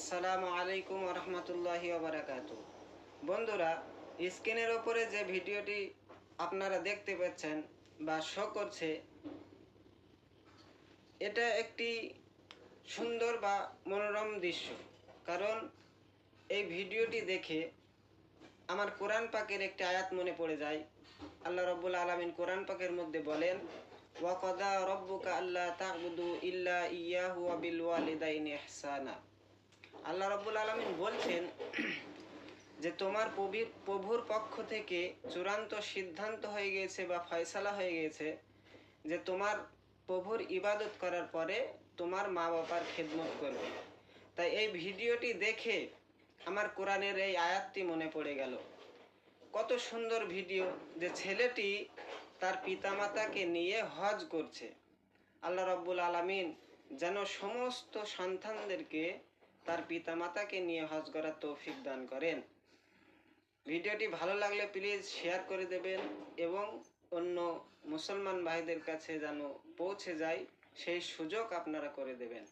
আসসালামু আলাইকুম রহমতুল্লাহি ওবারাকাতু। বন্ধুরা, স্ক্রিনের ওপরে যে ভিডিওটি আপনারা দেখতে পাচ্ছেন বা শো করছে, এটা একটি সুন্দর বা মনোরম দৃশ্য। কারণ এই ভিডিওটি দেখে আমার কোরআন পাকের একটি আয়াত মনে পড়ে যায়। আল্লাহ রব্বুল আলামিন কোরআন পাকের মধ্যে বলেন, ওয়াকাদা রব্বুকা আল্লা তা'বুদু ইল্লা ইয়াহু ওয়া বিল ওয়ালিদাইনি ইহসানা। আল্লাহ রব্বুল আলামিন বলছেন যে তোমার প্রভুর পক্ষ থেকে চূড়ান্ত সিদ্ধান্ত হয়ে গিয়েছে বা ফয়সালা হয়ে গিয়েছে যে তোমার প্রভুর ইবাদত করার পরে তোমার মা বাবার খেদমত করবে। তাই এই ভিডিওটি দেখে আমার কোরআনের এই আয়াতটি মনে পড়ে গেল। কত সুন্দর ভিডিও, যে ছেলেটি তার পিতামাতাকে নিয়ে হজ করছে। আল্লাহ রব্বুল আলামিন যেন সমস্ত সন্তানদেরকে তার পিতামাতাকে নিয়ে হজ করার তৌফিক দান করেন। ভিডিওটি ভালো লাগলে প্লিজ শেয়ার করে দেবেন এবং অন্য মুসলমান ভাইদের কাছে যেন পৌঁছে যায় সেই সুযোগ আপনারা করে দেবেন।